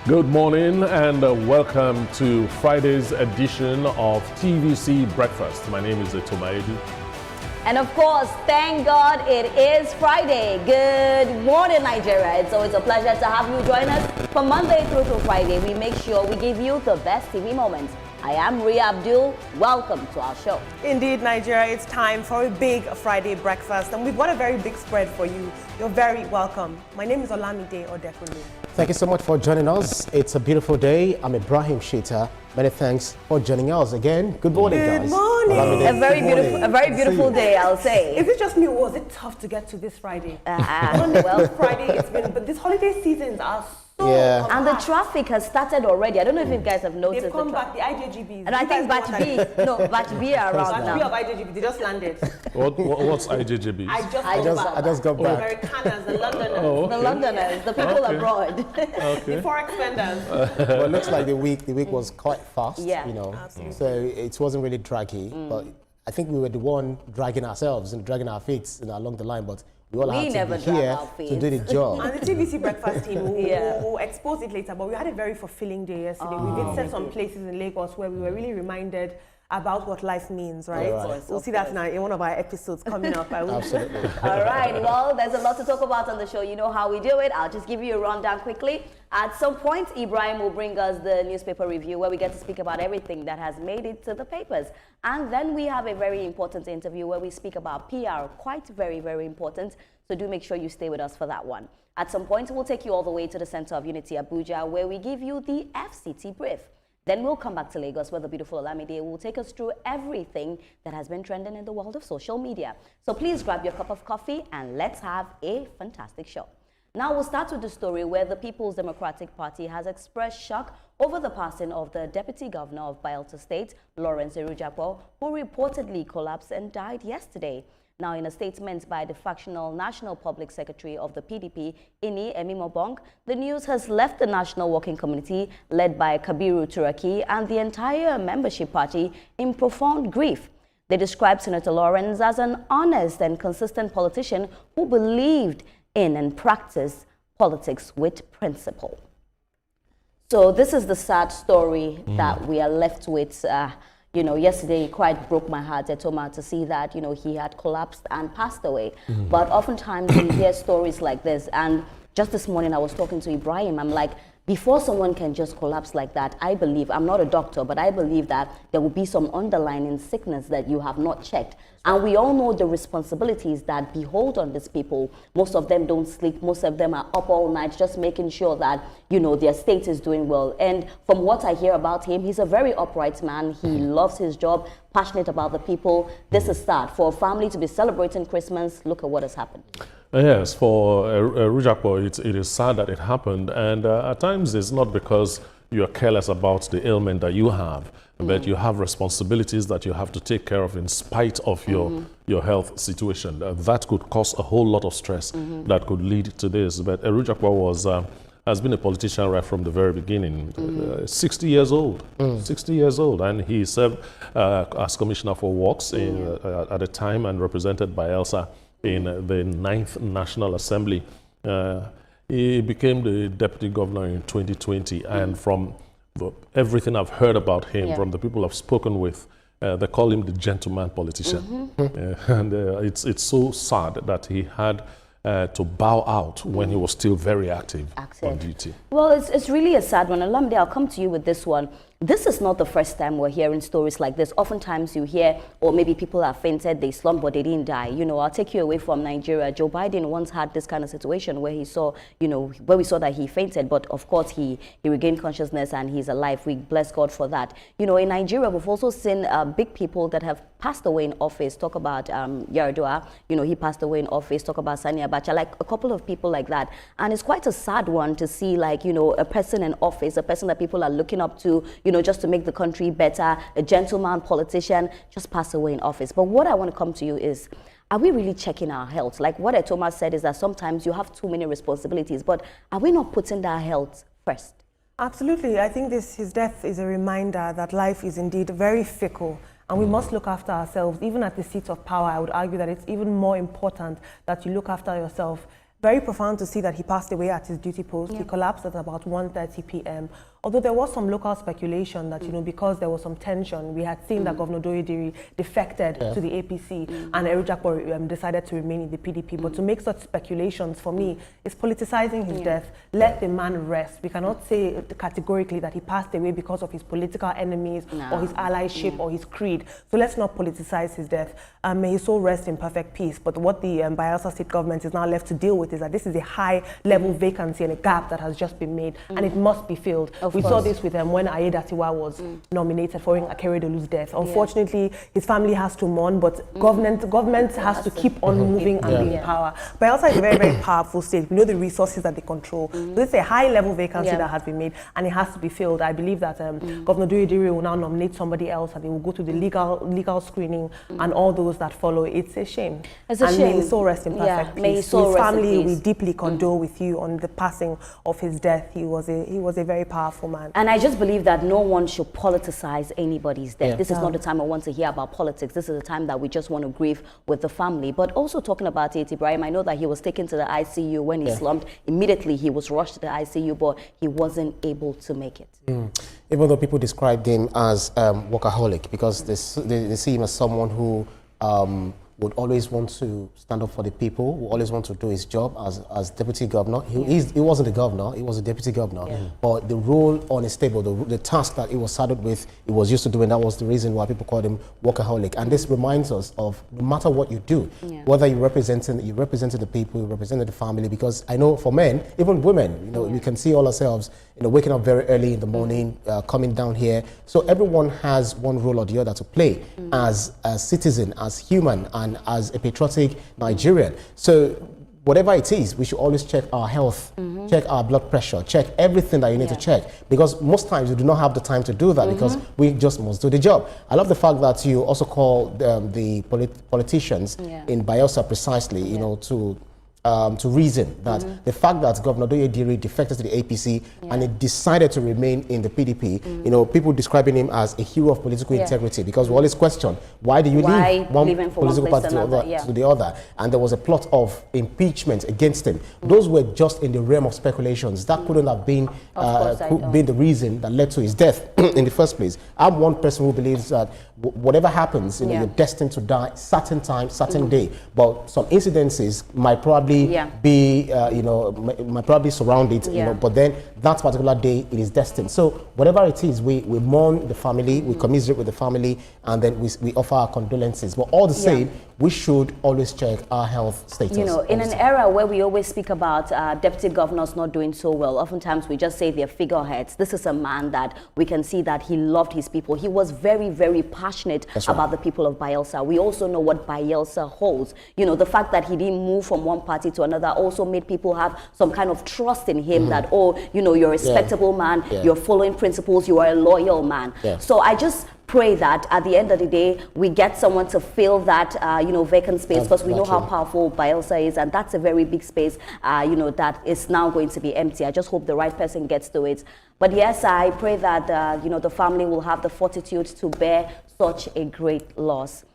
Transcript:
Good morning and welcome to Friday's edition of TVC Breakfast. My name is Tomaedu. And of course, thank God it is Friday. Good morning, Nigeria. It's always a pleasure to have you join us from Monday through to Friday. We make sure we give you the best TV moments. I am Ria Abdul. Welcome to our show. Indeed, Nigeria, it's time for a big Friday breakfast, and we've got a very big spread for you. You're very welcome. My name is Olamide Odekunle. Thank you so much for joining us. It's a beautiful day. I'm Ibrahim Shita. Many thanks for joining us again. Good morning, guys. Good morning. A very beautiful day, I'll say. Is it just me, or was it tough to get to this Friday? Well, Friday, but these holiday seasons are so and the traffic has started already. I don't know if you guys have noticed. They've come back, the IJGBs. And I think batch B are around now. Batch B of IJGB, they just landed. What's IJGBs? I just got back. The Americaners, the Londoners. Oh, okay. The Londoners, the people abroad. The forex spenders. Well, it looks like the week was quite fast. Yeah. You know, Absolutely. so it wasn't really draggy, but I think we were the one dragging ourselves and dragging our feet along the line, but we all had to be here to do the job. And the TVC breakfast team will expose it later, but we had a very fulfilling day yesterday. We visited some places in Lagos where we were really reminded about what life means, right? We'll see that now in one of our episodes coming up. Absolutely. All right, well, there's a lot to talk about on the show. You know how we do it. I'll just give you a rundown quickly. At some point, Ibrahim will bring us the newspaper review where we get to speak about everything that has made it to the papers. And then we have a very important interview where we speak about PR, quite very, very important. So do make sure you stay with us for that one. At some point, we'll take you all the way to the Center of Unity, Abuja, where we give you the FCT brief. Then we'll come back to Lagos, where the beautiful Olamide will take us through everything that has been trending in the world of social media. So please grab your cup of coffee and let's have a fantastic show. Now we'll start with the story where the People's Democratic Party has expressed shock over the passing of the Deputy Governor of Bayelsa State, Ewhrudjakpo, who reportedly collapsed and died yesterday. Now, in a statement by the factional National Public Secretary of the PDP, Ini Emimobong, the news has left the National Working Committee, led by Kabiru Turaki, and the entire membership party in profound grief. They described Senator Lawrence as an honest and consistent politician who believed in and practiced politics with principle. So this is the sad story that we are left with. You know, yesterday it quite broke my heart, Etoma, to see that, you know, he had collapsed and passed away. But oftentimes we hear stories like this. And just this morning I was talking to Ibrahim. I'm like, before someone can just collapse like that, I believe, I'm not a doctor, but I believe that there will be some underlying sickness that you have not checked. And we all know the responsibilities that behold on these people. Most of them don't sleep. Most of them are up all night just making sure that, you know, their state is doing well. And from what I hear about him, he's a very upright man. He loves his job, passionate about the people. This is sad. For a family to be celebrating Christmas, look at what has happened. Yes, for Ewhrudjakpo, it is sad that it happened. And at times it's not because you're careless about the ailment that you have, but you have responsibilities that you have to take care of in spite of your health situation. That could cause a whole lot of stress that could lead to this. But Ewhrudjakpo has been a politician right from the very beginning, 60 years old, 60 years old. And he served as Commissioner for Works at the time and represented Bayelsa in the 9th National Assembly. He became the Deputy Governor in 2020, and from everything I've heard about him, from the people I've spoken with, they call him the gentleman politician. And it's so sad that he had to bow out when he was still very active on duty. Well, it's really a sad one. Olamide, I'll come to you with this one. This is not the first time we're hearing stories like this. Oftentimes you hear, or maybe people have fainted, they slumped, but they didn't die. You know, I'll take you away from Nigeria. Joe Biden once had this kind of situation where he saw, you know, where we saw that he fainted, but of course he regained consciousness and he's alive. We bless God for that. You know, in Nigeria, we've also seen big people that have passed away in office. Talk about Ewhrudjakpo, you know, he passed away in office. Talk about Sani Abacha, like a couple of people like that. And it's quite a sad one to see, like, you know, a person in office, a person that people are looking up to, you know, just to make the country better, a gentleman politician, just pass away in office. But what I want to come to you is, are we really checking our health? Like what Etoma said is that sometimes you have too many responsibilities, but are we not putting that health first? Absolutely. I think his death is a reminder that life is indeed very fickle. And we must look after ourselves. Even at the seat of power, I would argue that it's even more important that you look after yourself. very profound to see that he passed away at his duty post. He collapsed at about 1:30 p.m. Although there was some local speculation that, because there was some tension, we had seen that Governor Doyediri defected to the APC and Ewhrudjakpo decided to remain in the PDP. But to make such speculations, for me, is politicizing his death. Let the man rest. We cannot say categorically that he passed away because of his political enemies or his allyship or his creed. So let's not politicize his death. May his soul rest in perfect peace. But what the Bayelsa state government is now left to deal with is that this is a high-level vacancy and a gap that has just been made, and it must be filled. We saw this with when Ayedatiwa was nominated for Akeredolu's death. Unfortunately, his family has to mourn, but government has to keep on moving and be in power. Bayelsa is a very, very powerful state. We know the resources that they control. So this is a high-level vacancy that has been made, and it has to be filled. I believe that Governor Doyediri will now nominate somebody else, and they will go to the legal screening and all those that follow. It's a shame. It's a shame. May his soul rest in perfect May peace. his soul His rest in family, peace. we deeply condole with you on the passing of his death. He was a very powerful man. And I just believe that no one should politicize anybody's death. This is not the time I want to hear about politics. This is the time that we just want to grieve with the family. But also talking about it, Ibrahim, I know that he was taken to the ICU when he slumped. Immediately he was rushed to the ICU, but he wasn't able to make it. Even though people described him as workaholic, because they see him as someone who would always want to stand up for the people, would always want to do his job as deputy governor. He wasn't the governor, he was a deputy governor. But the role on his table, the task that he was saddled with, he was used to doing, that was the reason why people called him workaholic. And this reminds us of no matter what you do, whether you represented the people, you represented the family, because I know for men, even women, we can see all ourselves, waking up very early in the morning, coming down here. So everyone has one role or the other to play as a citizen, as human, and as a patriotic Nigerian. So whatever it is, we should always check our health, check our blood pressure, check everything that you need to check. Because most times we do not have the time to do that because we just must do the job. I love the fact that you also call the politicians in Bayelsa precisely, to reason that the fact that Governor Doyediri defected to the APC and he decided to remain in the PDP, people describing him as a hero of political integrity, because we always question, why do you leave one political party to the other? And there was a plot of impeachment against him. Those were just in the realm of speculations. That couldn't have been the reason that led to his death in the first place. I'm one person who believes that whatever happens, you're destined to die certain time, certain day. But some incidences might probably be, might probably surround it, but then that particular day, it is destined. So whatever it is, we mourn the family, we commiserate with the family, and then we offer our condolences. But all the same, we should always check our health status. In an era where we always speak about deputy governors not doing so well, oftentimes we just say they're figureheads. This is a man that we can see that he loved his people. He was very, very passionate about the people of Bayelsa. We also know what Bayelsa holds. The fact that he didn't move from one party to another also made people have some kind of trust in him that, you're a respectable man, you're following principles, you are a loyal man. So I just pray that at the end of the day, we get someone to fill that, vacant space, because we know how powerful Bayelsa is, and that's a very big space, that is now going to be empty. I just hope the right person gets to it. But yes, I pray that, the family will have the fortitude to bear such a great loss.